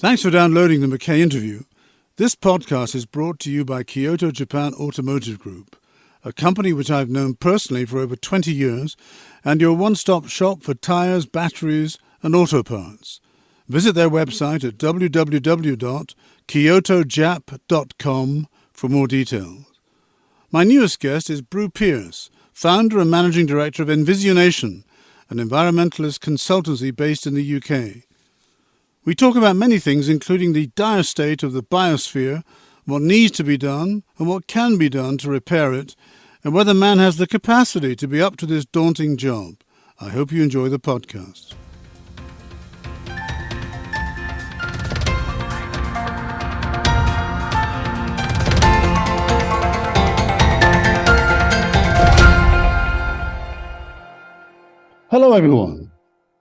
Thanks for downloading the McKay interview. This podcast is brought to you by Kyoto Japan Automotive Group, a company which I've known personally for over 20 years, and your one-stop shop for tyres, batteries and auto parts. Visit their website at www.kyotojap.com for more details. My newest guest is Bru Pearce, founder and managing director of Envisionation, an environmentalist consultancy based in the UK. We talk about many things, including the dire state of the biosphere, what needs to be done and what can be done to repair it, and whether man has the capacity to be up to this daunting job. I hope you enjoy the podcast. Hello, everyone.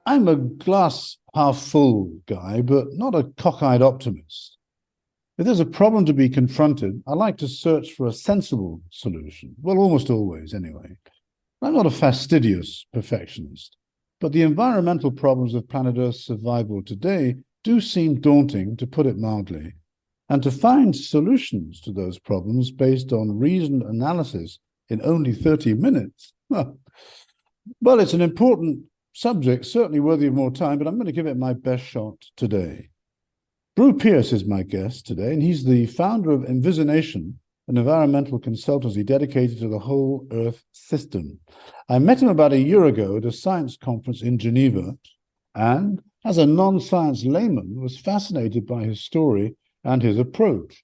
I'm a glass half full guy, but not a cockeyed optimist. If there's a problem to be confronted, I like to search for a sensible solution. Well, almost always, anyway. I'm not a fastidious perfectionist, but the environmental problems of planet Earth's survival today do seem daunting, to put it mildly, and to find solutions to those problems based on reasoned analysis in only 30 minutes. Well, it's an important subject, certainly worthy of more time, but I'm going to give it my best shot today. Bru Pearce is my guest today, and he's the founder of Envisionation, an environmental consultancy dedicated to the whole Earth system. I met him about a year ago at a science conference in Geneva, and as a non-science layman, was fascinated by his story and his approach.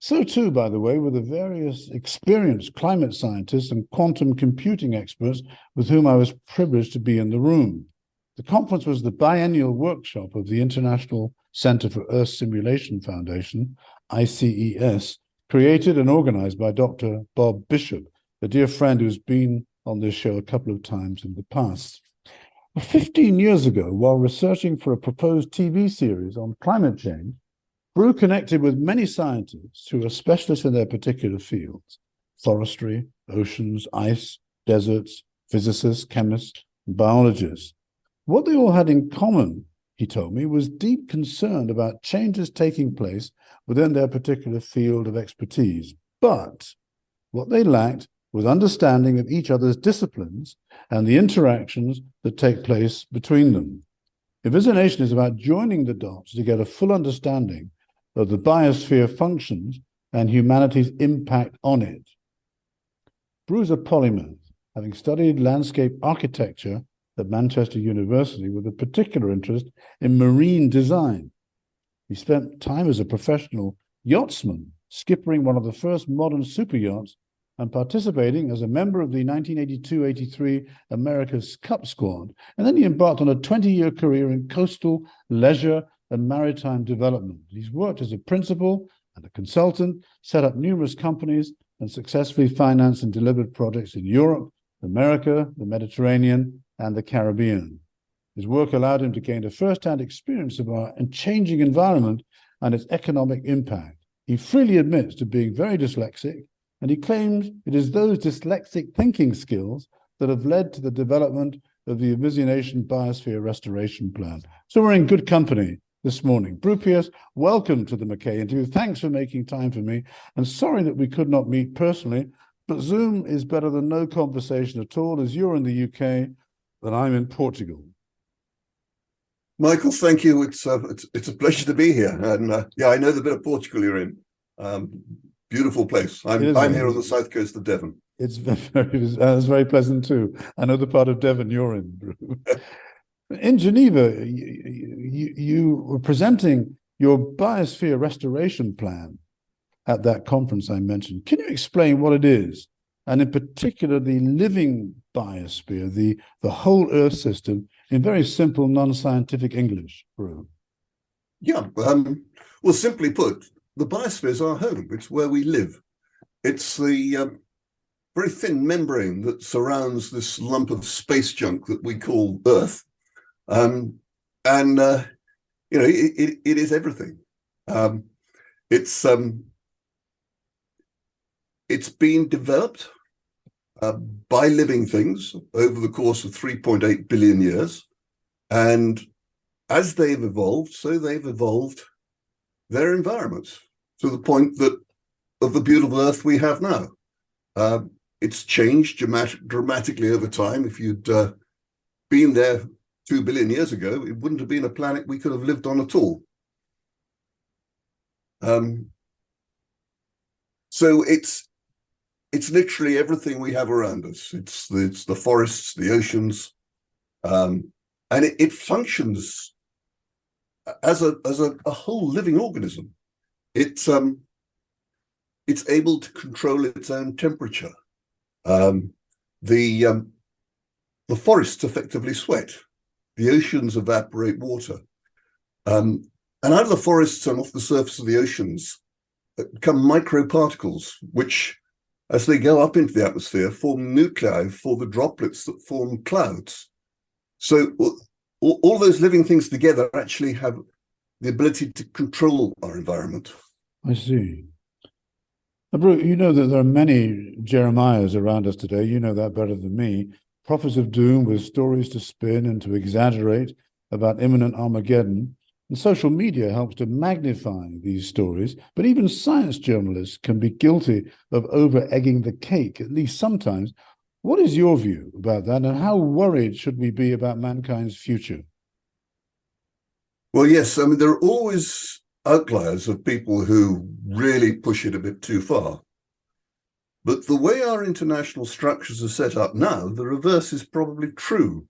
So too, by the way, were the various experienced climate scientists and quantum computing experts with whom I was privileged to be in the room. The conference was the biennial workshop of the International Center for Earth Simulation Foundation, ICES, created and organized by Dr. Bob Bishop, a dear friend who's been on this show a couple of times in the past. 15 years ago, while researching for a proposed TV series on climate change, Bru connected with many scientists who are specialists in their particular fields: forestry, oceans, ice, deserts, physicists, chemists, and biologists. What they all had in common, he told me, was deep concern about changes taking place within their particular field of expertise. But what they lacked was understanding of each other's disciplines and the interactions that take place between them. Envisionation is about joining the dots to get a full understanding of the biosphere functions and humanity's impact on it. Bru's a polymath, having studied landscape architecture at Manchester University with a particular interest in marine design. He spent time as a professional yachtsman, skippering one of the first modern super yachts and participating as a member of the 1982-83 America's Cup squad. And then he embarked on a 20-year career in coastal, leisure, and maritime development. He's worked as a principal and a consultant, set up numerous companies, and successfully financed and delivered projects in Europe, America, the Mediterranean, and the Caribbean. His work allowed him to gain a first-hand experience of our changing environment and its economic impact. He freely admits to being very dyslexic, and he claims it is those dyslexic thinking skills that have led to the development of the Envisionation Biosphere Restoration Plan. So we're in good company this morning. Bru Pearce, welcome to the McKay interview. Thanks for making time for me. And sorry that we could not meet personally, but Zoom is better than no conversation at all, as you're in the UK and I'm in Portugal. Michael, thank you. It's a pleasure to be here. And I know the bit of Portugal you're in. Beautiful place. I'm here on the south coast of Devon. It's very pleasant too. I know the part of Devon you're in, Bru. In Geneva, you were presenting your biosphere restoration plan at that conference I mentioned. Can you explain what it is, and in particular the living biosphere, the whole Earth system, in very simple, non-scientific English, Bru? Yeah. Well, simply put, the biosphere is our home. It's where we live. It's the very thin membrane that surrounds this lump of space junk that we call Earth. It is everything. It's been developed by living things over the course of 3.8 billion years, and as they've evolved, so they've evolved their environments to the point that of the beautiful Earth we have now. It's changed dramatically over time. If you'd been there 2 billion years ago, it wouldn't have been a planet we could have lived on at all. So it's literally everything we have around us. It's the forests, the oceans, and it functions as a whole living organism. It's able to control its own temperature. The forests effectively sweat. The oceans evaporate water. And out of the forests and off the surface of the oceans come microparticles, which, as they go up into the atmosphere, form nuclei for the droplets that form clouds. So all those living things together actually have the ability to control our environment. I see. Bru, you know that there are many Jeremiahs around us today. You know that better than me. Prophets of doom with stories to spin and to exaggerate about imminent Armageddon. And social media helps to magnify these stories. But even science journalists can be guilty of over-egging the cake, at least sometimes. What is your view about that, and how worried should we be about mankind's future? Well, yes, I mean, there are always outliers of people who really push it a bit too far. But the way our international structures are set up now, the reverse is probably true.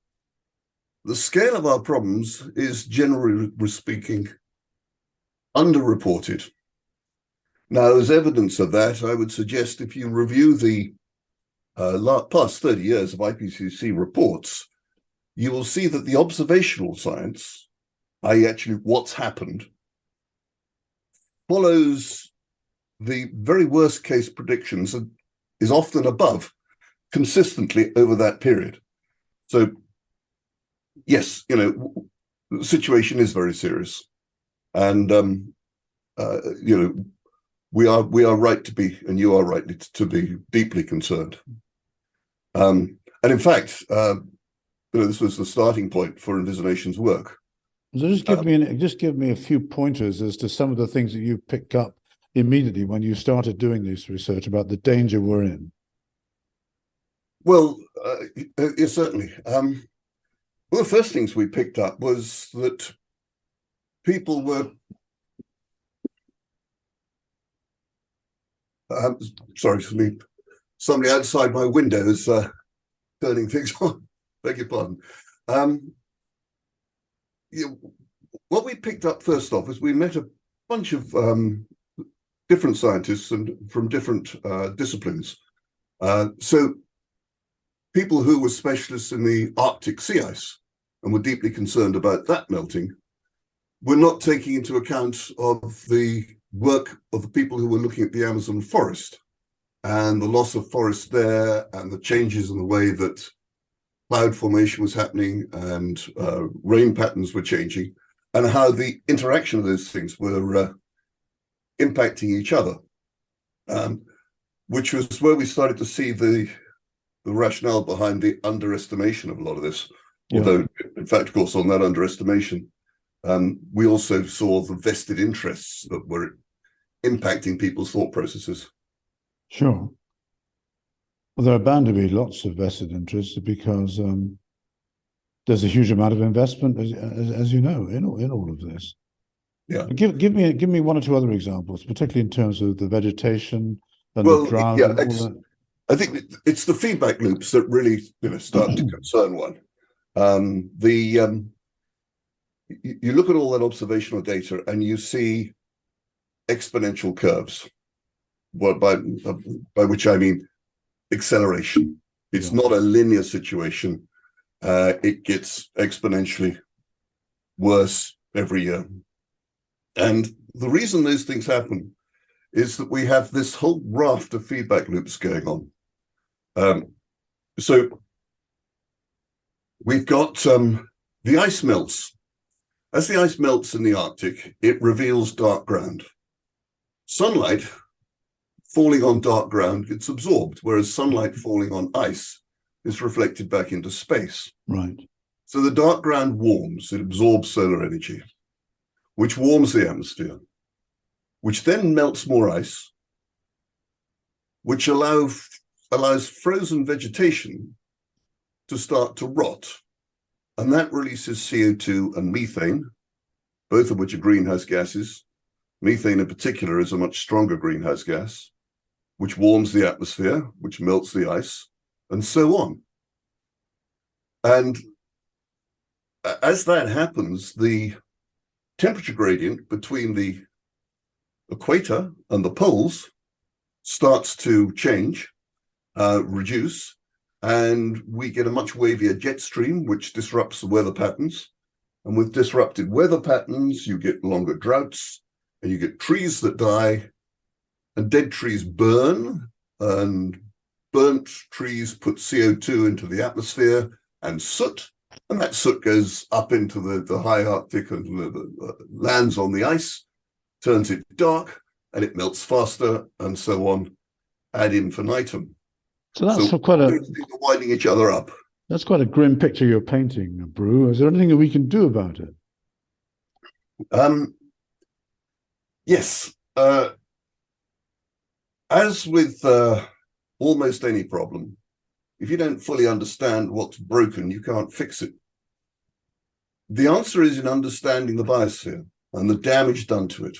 The scale of our problems is, generally speaking, underreported. Now, as evidence of that, I would suggest if you review the past 30 years of IPCC reports, you will see that the observational science, i.e. actually what's happened, follows the very worst case predictions and is often above consistently over that period. So, yes, the situation is very serious. And, we are right to be, and you are right to be deeply concerned. And in fact, this was the starting point for Envisionation's work. So just give me a few pointers as to some of the things that you picked up immediately when you started doing this research about the danger we're in. Well, yes, certainly. One of the first things we picked up was that people were sorry for me. Somebody outside my window is turning things on. Beg your pardon. What we picked up first off is we met a bunch of different scientists and from different disciplines. So people who were specialists in the Arctic sea ice and were deeply concerned about that melting were not taking into account of the work of the people who were looking at the Amazon forest and the loss of forest there and the changes in the way that cloud formation was happening and rain patterns were changing, and how the interaction of those things were impacting each other, which was where we started to see the rationale behind the underestimation of a lot of this. Yeah. Although, in fact, of course, on that underestimation, we also saw the vested interests that were impacting people's thought processes. Sure. Well, there are bound to be lots of vested interests because there's a huge amount of investment, as you know, in all of this. Yeah. Give me one or two other examples, particularly in terms of the vegetation and the drought. Yeah, I think it's the feedback loops that really start to concern one. You look at all that observational data and you see exponential curves. By which I mean acceleration. It's not a linear situation. It gets exponentially worse every year. And the reason those things happen is that we have this whole raft of feedback loops going on. So we've got the ice melts. As the ice melts in the Arctic, it reveals dark ground. Sunlight falling on dark ground gets absorbed, whereas sunlight falling on ice is reflected back into space. Right. So the dark ground warms, it absorbs solar energy, which warms the atmosphere, which then melts more ice, which allows frozen vegetation to start to rot. And that releases CO2 and methane, both of which are greenhouse gases. Methane in particular is a much stronger greenhouse gas, which warms the atmosphere, which melts the ice, and so on. And as that happens, the temperature gradient between the equator and the poles starts to change, reduce, and we get a much wavier jet stream, which disrupts the weather patterns. And with disrupted weather patterns, you get longer droughts, and you get trees that die, and dead trees burn, and burnt trees put CO2 into the atmosphere and soot, and that soot goes up into the high Arctic and lands on the ice, turns it dark, and it melts faster, and so on, ad infinitum. So that's quite they're winding each other up. That's quite a grim picture you're painting, Bru. Is there anything that we can do about it? Yes. As with almost any problem, if you don't fully understand what's broken, you can't fix it. The answer is in understanding the biosphere and the damage done to it.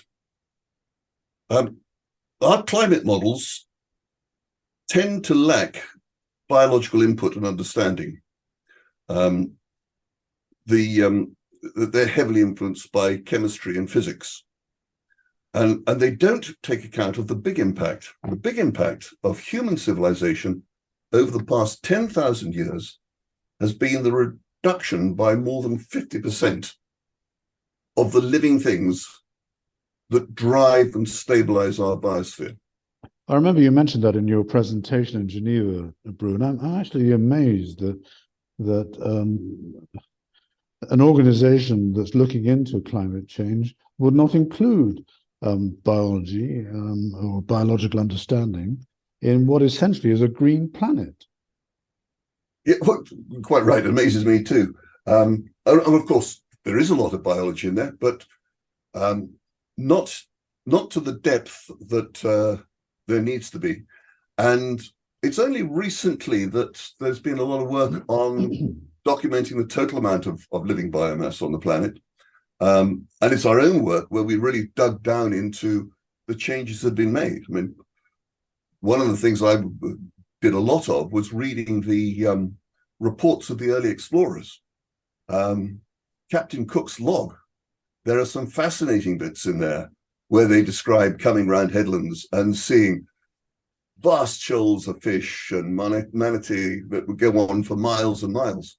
Our climate models tend to lack biological input and understanding. They're heavily influenced by chemistry and physics. And they don't take account of the big impact of human civilization over the past 10,000 years has been the reduction by more than 50% of the living things that drive and stabilize our biosphere. I remember you mentioned that in your presentation in Geneva, Bru, and I'm actually amazed that an organization that's looking into climate change would not include biology or biological understanding in what essentially is a green planet. Yeah, well, quite right. It amazes me too. And of course, there is a lot of biology in there, but not to the depth that there needs to be. And it's only recently that there's been a lot of work on documenting the total amount of living biomass on the planet. And it's our own work where we really dug down into the changes that have been made. I mean, one of the things I did a lot of was reading the reports of the early explorers. Captain Cook's log. There are some fascinating bits in there where they describe coming round headlands and seeing vast shoals of fish and manatee that would go on for miles and miles.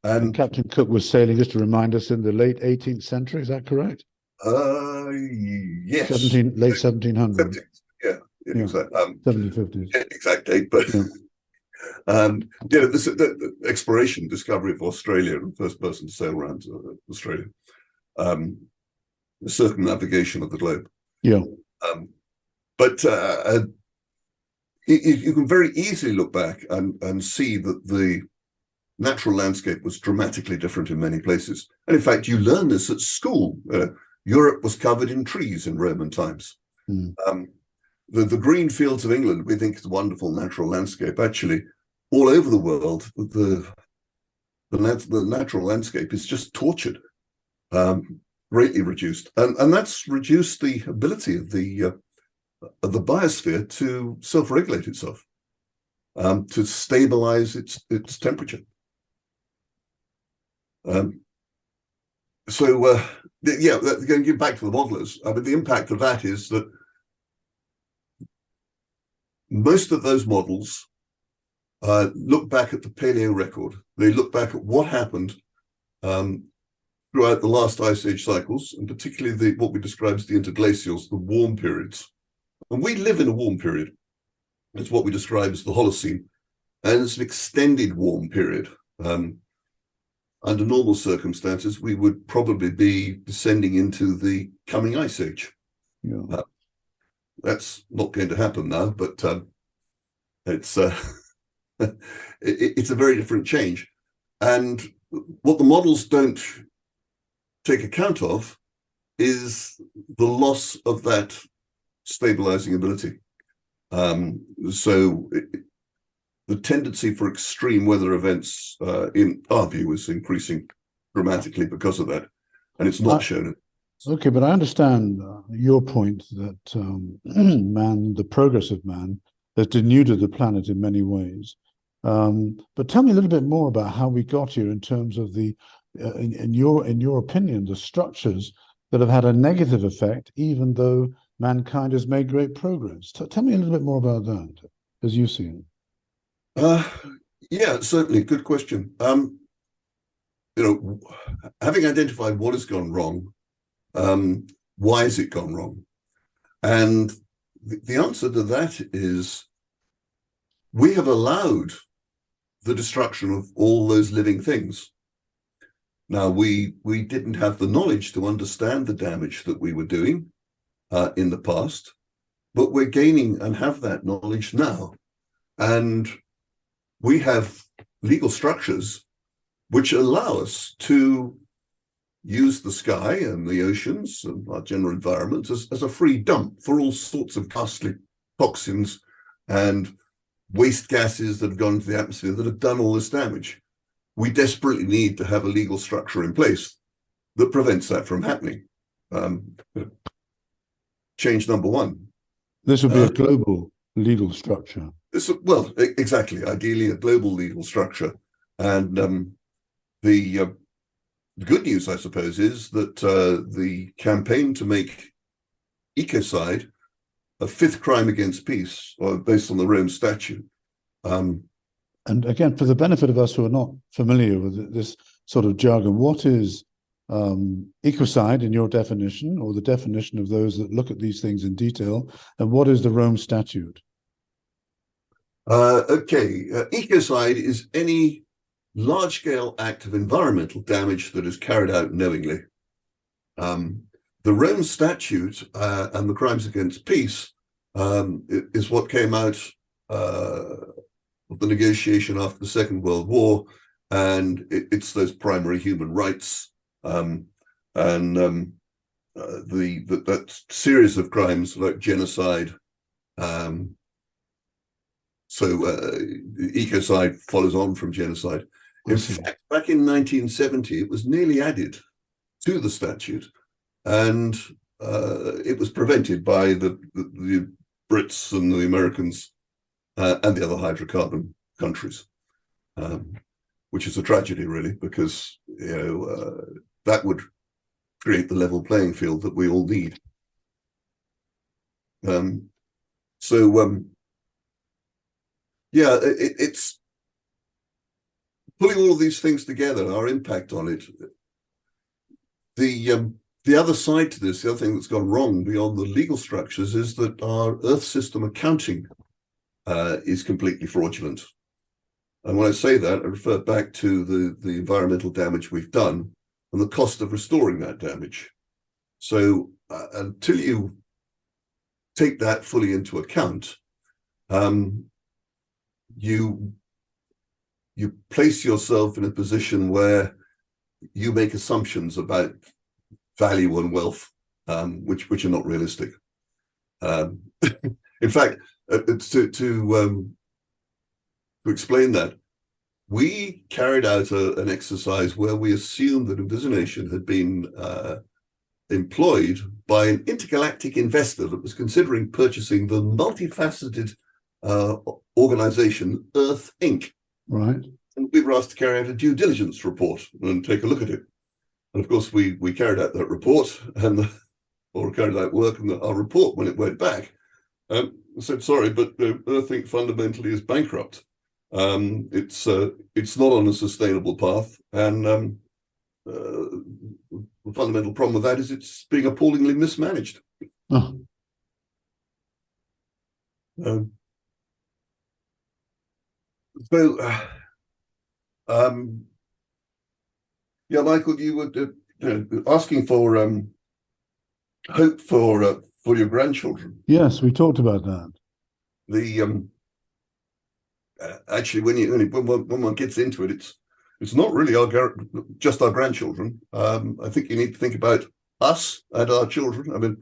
And Captain Cook was sailing, just to remind us, in the late 18th century. Is that correct? Yes. Late 1700s. Yeah, exactly. 1750s. Yeah, exact date, but the exploration, discovery of Australia, and first person to sail around Australia, the circumnavigation of the globe. Yeah. But you can very easily look back and see that the natural landscape was dramatically different in many places. And in fact, you learn this at school. Europe was covered in trees in Roman times. The green fields of England, we think is a wonderful natural landscape. Actually, all over the world, the natural landscape is just tortured, greatly reduced. And that's reduced the ability of the biosphere to self-regulate itself, to stabilize its temperature. Going back to the modelers, I mean, the impact of that is that most of those models look back at the paleo record. They look back at what happened throughout the last ice age cycles, and particularly what we describe as the interglacials, the warm periods. And we live in a warm period. It's what we describe as the Holocene, and it's an extended warm period. Under normal circumstances, we would probably be descending into the coming ice age. Yeah. That's not going to happen now, but it's it's a very different change. And what the models don't take account of is the loss of that stabilizing ability. So the tendency for extreme weather events, in our view, is increasing dramatically because of that, and it's not shown. Okay, but I understand your point that man, the progress of man, has denuded the planet in many ways. But tell me a little bit more about how we got here in terms of the, in your opinion, the structures that have had a negative effect, even though mankind has made great progress. Tell me a little bit more about that, as you see it. Yeah, certainly, good question. Having identified what has gone wrong, why has it gone wrong? And the answer to that is we have allowed the destruction of all those living things. Now, we didn't have the knowledge to understand the damage that we were doing in the past, but we're gaining and have that knowledge now. And we have legal structures which allow us to use the sky and the oceans and our general environment as a free dump for all sorts of ghastly toxins and waste gases that have gone into the atmosphere that have done all this damage. We desperately need to have a legal structure in place that prevents that from happening. Change number one. This would be a global legal structure. Well, exactly. Ideally, a global legal structure. And the good news, I suppose, is that the campaign to make ecocide a fifth crime against peace, or based on the Rome Statute. And again, for the benefit of us who are not familiar with this sort of jargon, what is ecocide in your definition, or the definition of those that look at these things in detail, and what is the Rome Statute? Ecocide is any large-scale act of environmental damage that is carried out knowingly. The Rome Statute and the crimes against peace is what came out of the negotiation after the Second World War, and it's those primary human rights that series of crimes like genocide. Ecocide follows on from genocide. In fact, back in 1970, it was nearly added to the statute, and it was prevented by the Brits and the Americans and the other hydrocarbon countries, which is a tragedy, really, because that would create the level playing field that we all need. It's pulling all of these things together, our impact on it. The other side to this, the other thing that's gone wrong beyond the legal structures, is that our Earth system accounting is completely fraudulent. And when I say that, I refer back to the environmental damage we've done and the cost of restoring that damage. So until you take that fully into account, you place yourself in a position where you make assumptions about value and wealth, which are not realistic. In fact, to explain that, we carried out an exercise where we assumed that Envisionation had been employed by an intergalactic investor that was considering purchasing the multifaceted organization Earth Inc. Right. And we were asked to carry out a due diligence report and take a look at it. And of course, we carried out that report or carried out work, and our report, when it went back, said, sorry, but Earth Inc. fundamentally is bankrupt. It's not on a sustainable path, and the fundamental problem with that is it's being appallingly mismanaged. Oh. Michael, you were asking for hope for your grandchildren. Yes, we talked about that. Actually, when one gets into it, It's not really just our grandchildren. I think you need to think about us and our children. I mean,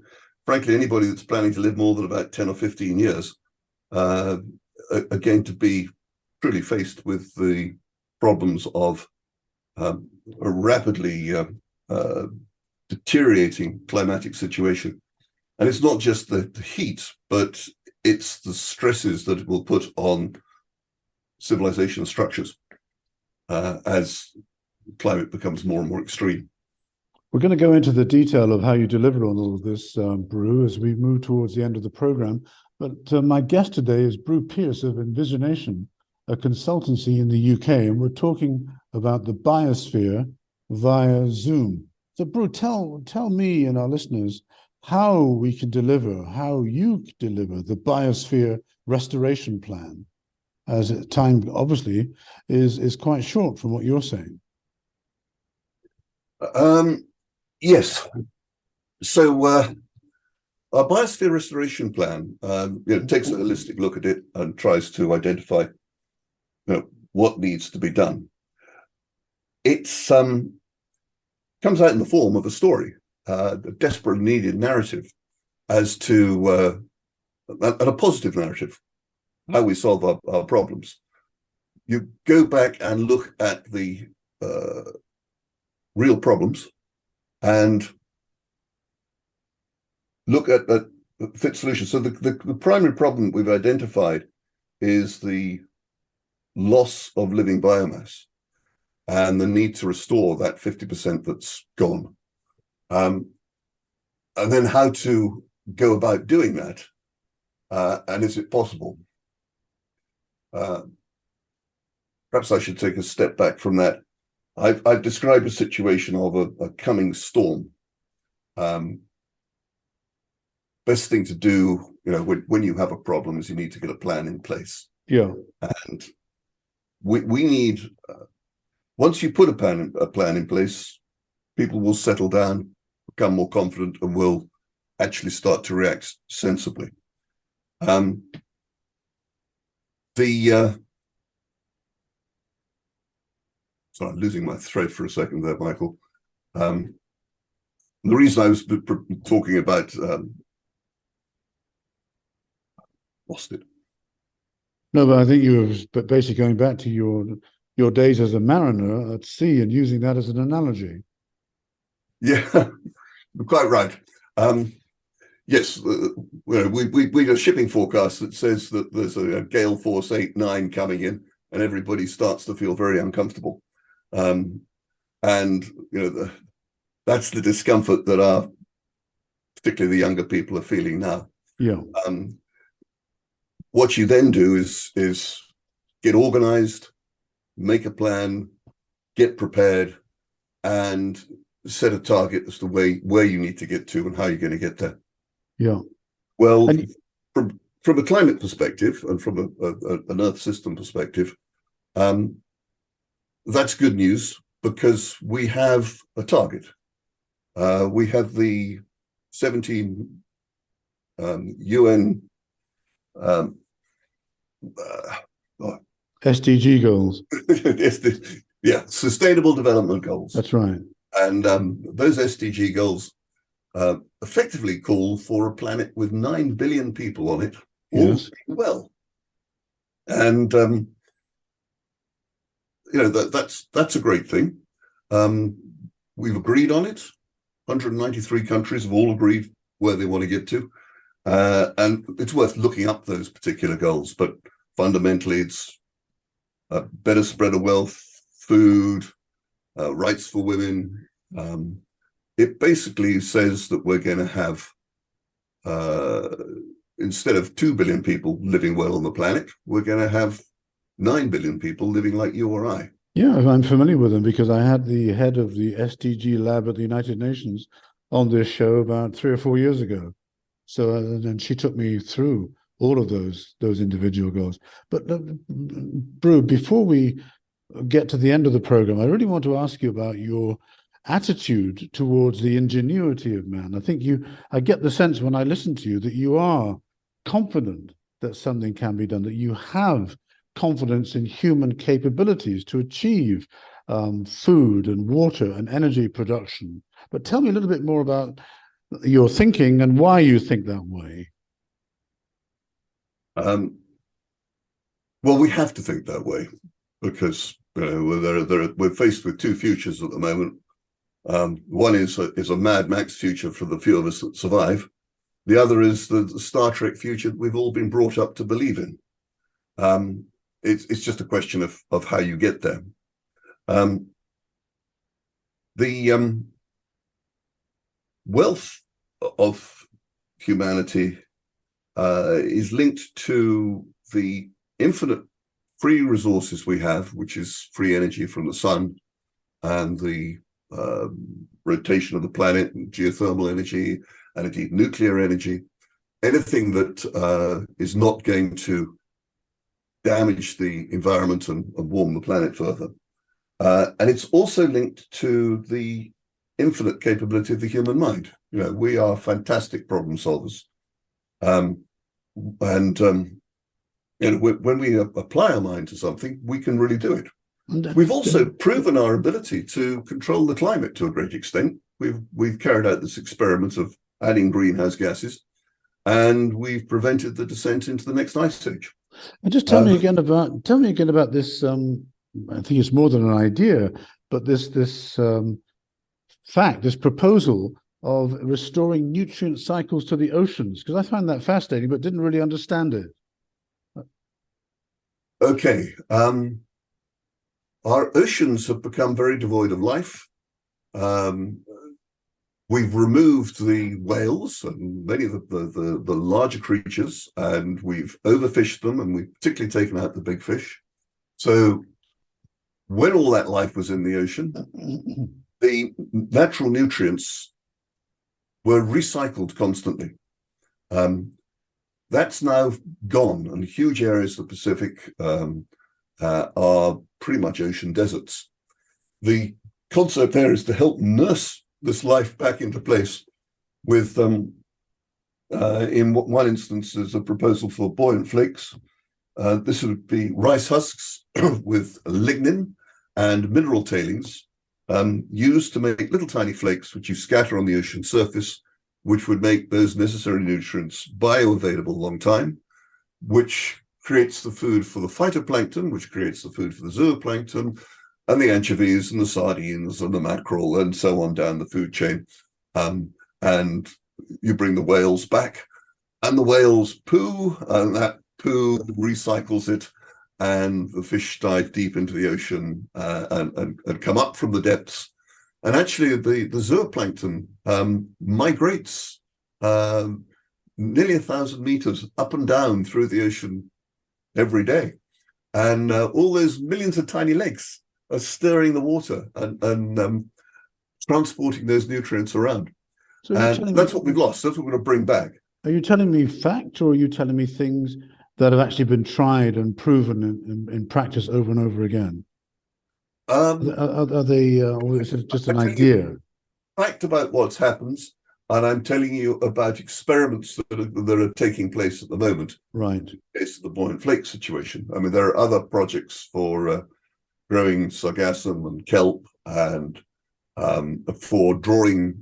frankly, anybody that's planning to live more than about 10 or 15 years are going to be truly faced with the problems of a rapidly deteriorating climatic situation. And it's not just the heat, but it's the stresses that it will put on civilization structures as climate becomes more and more extreme. We're going to go into the detail of how you deliver on all of this, Bru, as we move towards the end of the program. But my guest today is Bru Pearce of Envisionation, a consultancy in the UK, and we're talking about the biosphere via Zoom. So, Bru, tell me and our listeners how we can deliver, how you deliver the biosphere restoration plan, as time obviously is quite short from what you're saying. Yes. So our biosphere restoration plan takes a holistic look at it and tries to identify what needs to be done. It's comes out in the form of a story, a desperately needed narrative as to a positive narrative, how we solve our problems. You go back and look at the real problems and look at fit solutions. So the primary problem we've identified is the loss of living biomass and the need to restore that 50% that's gone. And then how to go about doing that, and is it possible? Perhaps I should take a step back from that. I've described a situation of a coming storm. Best thing to do, when you have a problem, is you need to get a plan in place. Yeah, and we need. Once you put a plan in place, people will settle down, become more confident, and will actually start to react sensibly. Sorry, I'm losing my thread for a second there, Michael. The reason I was talking about lost it. No, but I think you were basically going back to your days as a mariner at sea and using that as an analogy. Yeah, quite right. Yes, we have a shipping forecast that says that there's a gale force 8, 9 coming in, and everybody starts to feel very uncomfortable. And that's the discomfort that particularly the younger people are feeling now. Yeah. What you then do is get organized, make a plan, get prepared, and set a target as to where you need to get to and how you're going to get there. Yeah. Well, from a climate perspective and from an Earth system perspective, that's good news because we have a target. We have the 17 UN SDG goals. Sustainable Development Goals. That's right. And those SDG goals effectively call for a planet with 9 billion people on it, all Yes. well. And that's a great thing. We've agreed on it. 193 countries have all agreed where they want to get to. And it's worth looking up those particular goals, but fundamentally it's a better spread of wealth, food, rights for women. It basically says that we're going to have, instead of 2 billion people living well on the planet, we're going to have 9 billion people living like you or I. Yeah, I'm familiar with them because I had the head of the SDG lab at the United Nations on this show about 3 or 4 years ago. So, and she took me through all of those individual goals. But Bru, before we get to the end of the program, I really want to ask you about your attitude towards the ingenuity of man. I get the sense when I listen to you that you are confident that something can be done, that you have confidence in human capabilities to achieve food and water and energy production. But tell me a little bit more about your thinking and why you think that way. Well, we have to think that way because we're faced with two futures at the moment. One is a Mad Max future for the few of us that survive. The other is the Star Trek future that we've all been brought up to believe in. It's just a question of how you get there. The wealth of humanity is linked to the infinite free resources we have, which is free energy from the sun and the rotation of the planet, and geothermal energy, and indeed nuclear energy. Anything that is not going to damage the environment and warm the planet further. And it's also linked to the infinite capability of the human mind. We are fantastic problem solvers. When we apply our mind to something, we can really do it. We've also proven our ability to control the climate to a great extent. We've carried out this experiment of adding greenhouse gases, and we've prevented the descent into the next ice age. And just tell me again about this. I think it's more than an idea, but this fact, this proposal of restoring nutrient cycles to the oceans, because I find that fascinating, but didn't really understand it. Okay. Our oceans have become very devoid of life. We've removed the whales and many of the larger creatures, and we've overfished them, and we've particularly taken out the big fish. So when all that life was in the ocean, the natural nutrients were recycled constantly. That's now gone, and huge areas of the Pacific are pretty much ocean deserts. The concept there is to help nurse this life back into place with, in one instance, there's a proposal for buoyant flakes. This would be rice husks with lignin and mineral tailings used to make little tiny flakes, which you scatter on the ocean surface, which would make those necessary nutrients bioavailable a long time, which creates the food for the phytoplankton, which creates the food for the zooplankton, and the anchovies and the sardines and the mackerel and so on down the food chain. And you bring the whales back, and the whales poo, and that poo recycles it, and the fish dive deep into the ocean and come up from the depths. And actually, the zooplankton migrates nearly 1,000 meters up and down through the ocean every day. And all those millions of tiny legs are stirring the water and transporting those nutrients around. So and that's what we've lost. That's what we're going to bring back. Are you telling me fact, or are you telling me things that have actually been tried and proven in practice over and over again? Are they, or is it just an idea? Fact about what's happened, and I'm telling you about experiments that are taking place at the moment. Right. In the case of the buoyant flake situation. I mean, there are other projects for growing sargassum and kelp, and for drawing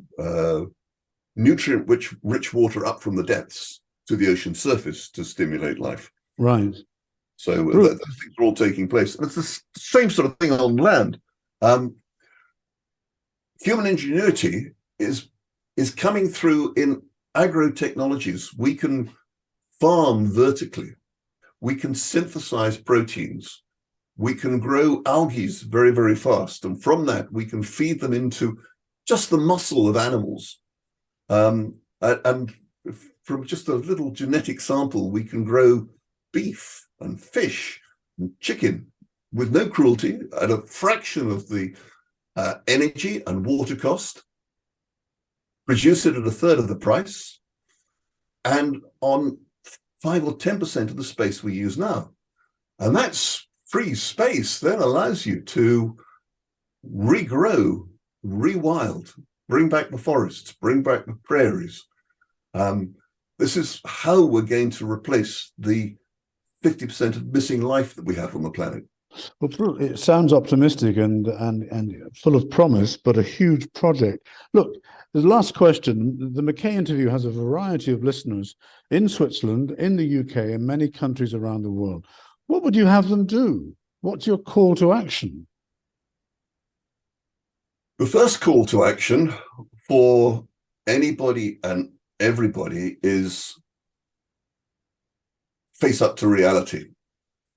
nutrient-rich water up from the depths to the ocean surface to stimulate life. Right. So those things are all taking place. And it's the same sort of thing on land. Human ingenuity is coming through in agro-technologies. We can farm vertically. We can synthesize proteins. We can grow algae very, very fast. And from that, we can feed them into just the muscle of animals. And from just a little genetic sample, we can grow beef and fish and chicken with no cruelty at a fraction of the energy and water cost, produce it at a third of the price, and on 5 or 10% of the space we use now. And that's free space then allows you to regrow, rewild, bring back the forests, bring back the prairies. This is how we're going to replace the 50% of missing life that we have on the planet. Well, it sounds optimistic and full of promise, but a huge project. Look, the last question. The McKay interview has a variety of listeners in Switzerland, in the UK, and many countries around the world. What would you have them do? What's your call to action? The first call to action for anybody and everybody is face up to reality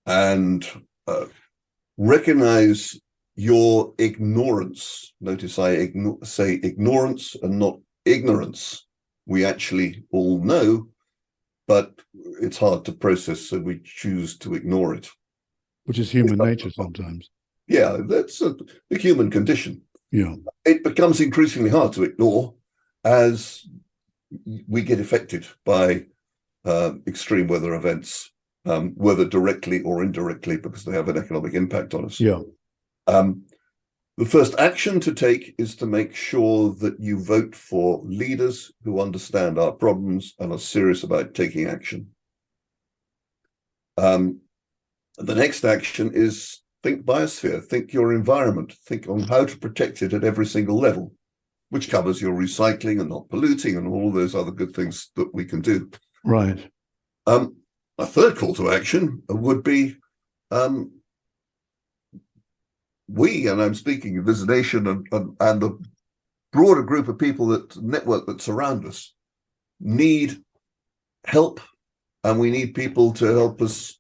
and recognize your ignorance. Notice I say ignorance and not ignorance. We actually all know, but it's hard to process, so we choose to ignore it. Which is human nature sometimes. Yeah, that's the human condition. Yeah. It becomes increasingly hard to ignore as we get affected by extreme weather events, whether directly or indirectly, because they have an economic impact on us. Yeah. The first action to take is to make sure that you vote for leaders who understand our problems and are serious about taking action. The next action is think biosphere, think your environment, think on how to protect it at every single level, which covers your recycling and not polluting and all those other good things that we can do. Right. A third call to action would be we, and I'm speaking of Envisionation and the broader group of people network that surround us, need help, and we need people to help us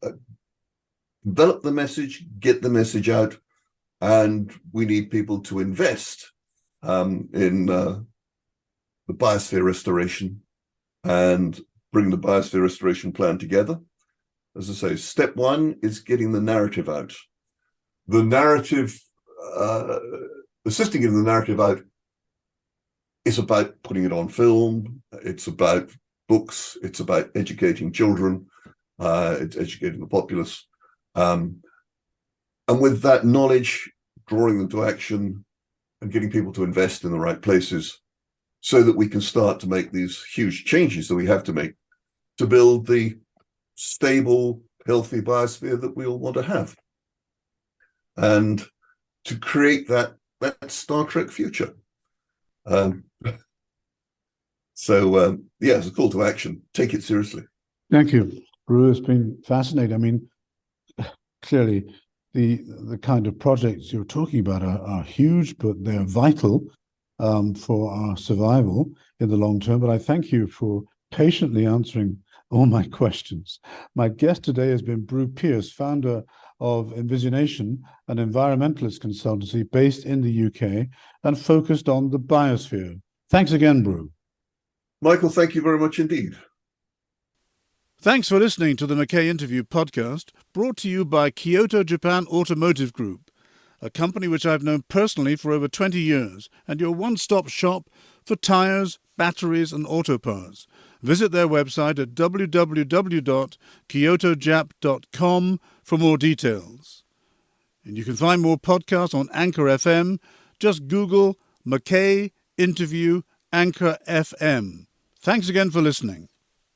develop the message, get the message out, and we need people to invest in the biosphere restoration and bring the biosphere restoration plan together. As I say, step one is getting the narrative out. The narrative, assisting in the narrative out, is about putting it on film. It's about books. It's about educating children. It's educating the populace. And with that knowledge, drawing them to action and getting people to invest in the right places so that we can start to make these huge changes that we have to make to build the stable, healthy biosphere that we all want to have. And to create that Star Trek future. Yeah, it's a call to action. Take it seriously. Thank you, Bru. It's been fascinating. I mean, clearly, the kind of projects you're talking about are huge, but they're vital for our survival in the long term. But I thank you for patiently answering all my questions. My guest today has been Bru Pearce, founder of Envisionation, an environmentalist consultancy based in the UK and focused on the biosphere. Thanks again, Bru. Michael, thank you very much indeed. Thanks for listening to the McKay Interview podcast, brought to you by Kyoto Japan Automotive Group, a company which I've known personally for over 20 years, and your one-stop shop for tyres, batteries and auto parts. Visit their website at www.kyotojap.com for more details. And you can find more podcasts on Anchor FM. Just Google McKay Interview Anchor FM. Thanks again for listening.